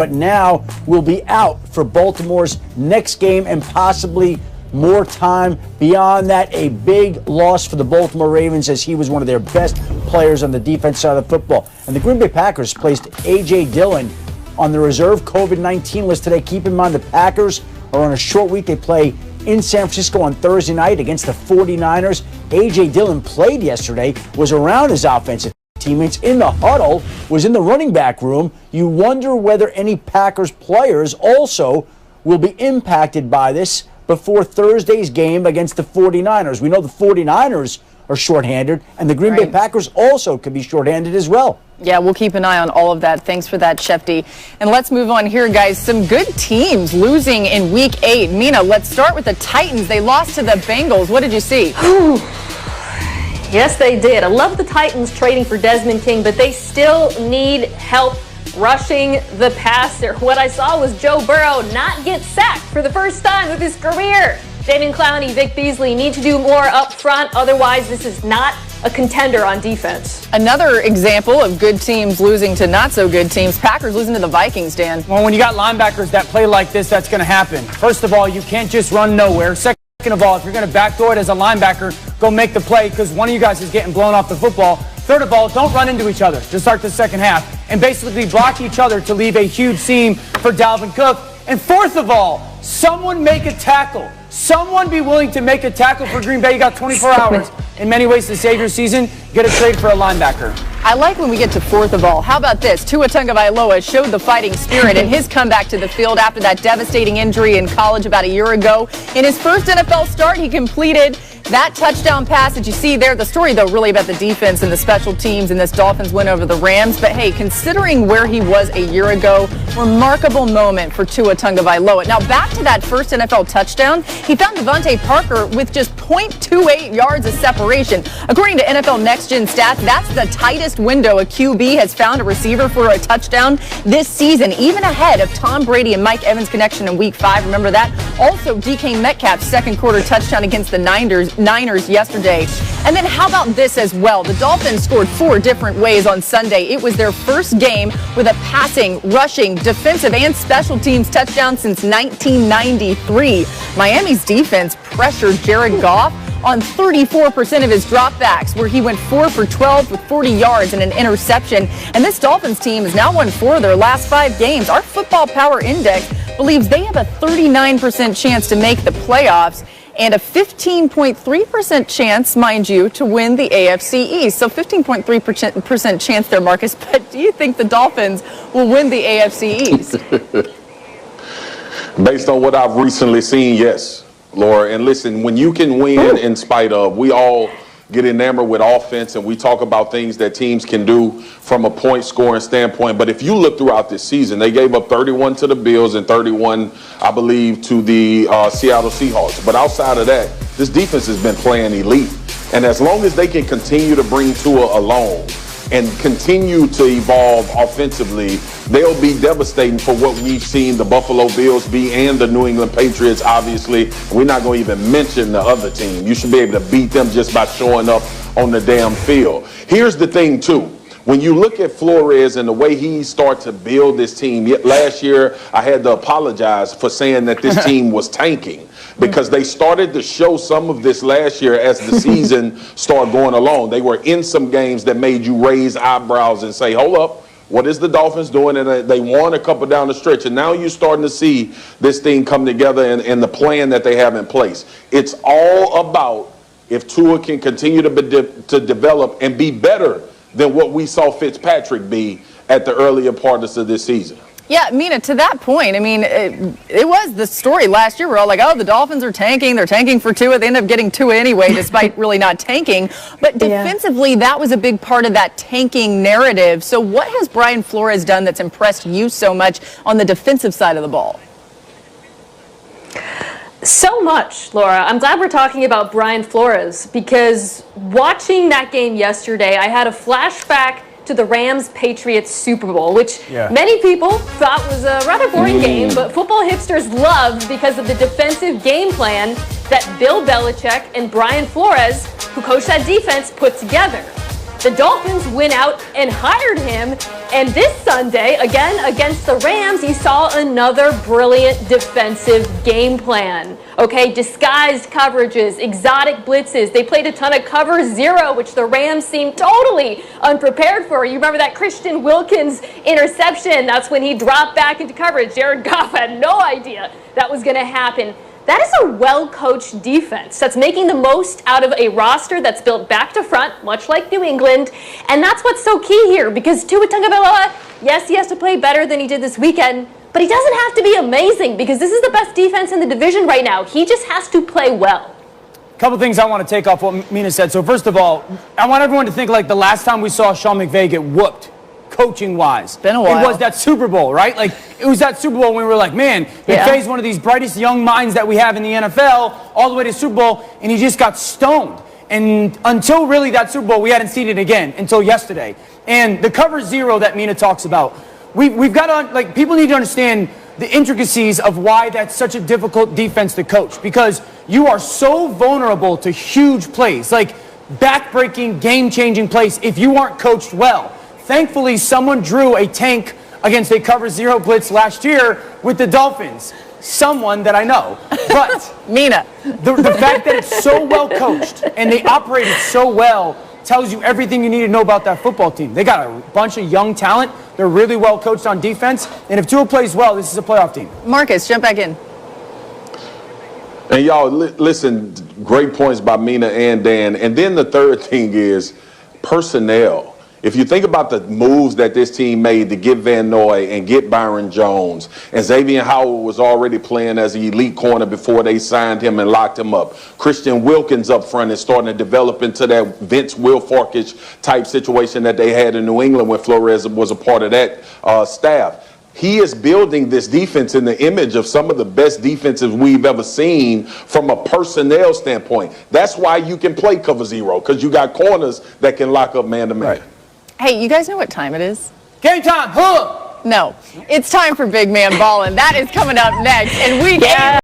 but now will be out for Baltimore's next game and possibly more time. Beyond that, a big loss for the Baltimore Ravens, as he was one of their best players on the defense side of the football. And the Green Bay Packers placed A.J. Dillon on the reserve COVID-19 list today. Keep in mind the Packers are on a short week. They play in San Francisco on Thursday night against the 49ers. A.J. Dillon played yesterday, was around his offensive teammates in the huddle, was in the running back room. You wonder whether any Packers players also will be impacted by this before Thursday's game against the 49ers. We know the 49ers are shorthanded, and the Green Bay Packers also could be shorthanded as well. Yeah, we'll keep an eye on all of that. Thanks for that, Shefty. And let's move on here, guys. Some good teams losing in Week 8. Mina, let's start with the Titans. They lost to the Bengals. What did you see? Yes, they did. I love the Titans trading for Desmond King, but they still need help rushing the passer. What I saw was Joe Burrow not get sacked for the first time of his career. Jaden Clowney, Vic Beasley need to do more up front. Otherwise, this is not a contender on defense. Another example of good teams losing to not so good teams. Packers losing to the Vikings, Dan. Well, when you got linebackers that play like this, that's going to happen. First of all, you can't just run nowhere. Second of all, if you're going to backdoor it as a linebacker, go make the play because one of you guys is getting blown off the football. Third of all, don't run into each other to start the second half and basically block each other to leave a huge seam for Dalvin Cook. And fourth of all, someone make a tackle. Someone be willing to make a tackle for Green Bay. You got 24 hours in many ways to save your season. Get a trade for a linebacker. I like when we get to fourth of all. How about this? Tua Tagovailoa showed the fighting spirit in his comeback to the field after that devastating injury in college about a year ago. In his first NFL start, he completed that touchdown pass that you see there. The story, though, really about the defense and the special teams and this Dolphins win over the Rams. But, hey, considering where he was a year ago, remarkable moment for Tua Tagovailoa. Now, back to that first NFL touchdown, he found Devontae Parker with just 0.28 yards of separation. According to NFL Next Gen stats, that's the tightest window a QB has found a receiver for a touchdown this season, even ahead of Tom Brady and Mike Evans' connection in Week 5. Remember that? Also, DK Metcalf's second quarter touchdown against the Niners yesterday. And then how about this as well? The Dolphins scored 4 different ways on Sunday. It was their first game with a passing, rushing, defensive, and special teams touchdown since 1993. Miami's defense pressured Jared Goff on 34% of his dropbacks, where he went 4 for 12 with 40 yards and an interception. And this Dolphins team has now won 4 of their last 5 games. Our Football Power Index believes they have a 39% chance to make the playoffs and a 15.3% chance, mind you, to win the AFC East. So 15.3% chance there, Marcus. But do you think the Dolphins will win the AFC East? Based on what I've recently seen, yes, Laura. And listen, when you can win in spite of, we all get enamored with offense and we talk about things that teams can do from a point scoring standpoint. But if you look throughout this season, they gave up 31 to the Bills and 31, I believe, to the Seattle Seahawks. But outside of that, this defense has been playing elite. And as long as they can continue to bring Tua along and continue to evolve offensively, they'll be devastating for what we've seen the Buffalo Bills be and the New England Patriots, obviously. We're not going to even mention the other team. You should be able to beat them just by showing up on the damn field. Here's the thing, too. When you look at Flores and the way he started to build this team, last year I had to apologize for saying that this team was tanking, because they started to show some of this last year as the season started going along. They were in some games that made you raise eyebrows and say, hold up, what is the Dolphins doing? And they won a couple down the stretch. And now you're starting to see this thing come together and the plan that they have in place. It's all about if Tua can continue to develop and be better than what we saw Fitzpatrick be at the earlier parts of this season. Yeah, Mina, to that point, I mean, it was the story last year. We're all like, oh, the Dolphins are tanking. They're tanking for Tua. They end up getting Tua anyway, despite really not tanking. But defensively, that was a big part of that tanking narrative. So what has Brian Flores done that's impressed you so much on the defensive side of the ball? So much, Laura. I'm glad we're talking about Brian Flores, because watching that game yesterday, I had a flashback to the Rams-Patriots Super Bowl, which many people thought was a rather boring game, but football hipsters loved because of the defensive game plan that Bill Belichick and Brian Flores, who coached that defense, put together. The Dolphins went out and hired him, and this Sunday, again against the Rams, he saw another brilliant defensive game plan. Okay, disguised coverages, exotic blitzes. They played a ton of cover zero, which the Rams seemed totally unprepared for. You remember that Christian Wilkins interception? That's when he dropped back into coverage. Jared Goff had no idea that was going to happen. That is a well-coached defense that's making the most out of a roster that's built back to front, much like New England. And that's what's so key here, because Tua Tagovailoa, yes, he has to play better than he did this weekend, but he doesn't have to be amazing, because this is the best defense in the division right now. He just has to play well. Couple things I want to take off what Mina said. So first of all, I want everyone to think like the last time we saw Sean McVay get whooped, coaching-wise. Been a while. It was that Super Bowl, right? Like, it was that Super Bowl when we were like, man, McVay's one of these brightest young minds that we have in the NFL, all the way to Super Bowl, and he just got stoned. And until really that Super Bowl, we hadn't seen it again until yesterday. And the cover zero that Mina talks about, we've got to, like, people need to understand the intricacies of why that's such a difficult defense to coach, because you are so vulnerable to huge plays, like back-breaking, game-changing plays if you aren't coached well. Thankfully, someone drew a tank against a cover zero blitz last year with the Dolphins. Someone that I know. But Mina. The fact that it's so well coached and they operated so well tells you everything you need to know about that football team. They got a bunch of young talent. They're really well coached on defense. And if Tua plays well, this is a playoff team. Marcus, jump back in. And y'all, listen, great points by Mina and Dan. And then the third thing is personnel. If you think about the moves that this team made to get Van Noy and get Byron Jones, and Xavier Howard was already playing as an elite corner before they signed him and locked him up. Christian Wilkins up front is starting to develop into that Vince Wilforkish type situation that they had in New England when Flores was a part of that staff. He is building this defense in the image of some of the best defenses we've ever seen from a personnel standpoint. That's why you can play cover zero, because you got corners that can lock up man-to-man. Right. Hey, you guys know what time it is? Game time, huh? No. It's time for Big Man Ballin'. That is coming up next. And week 8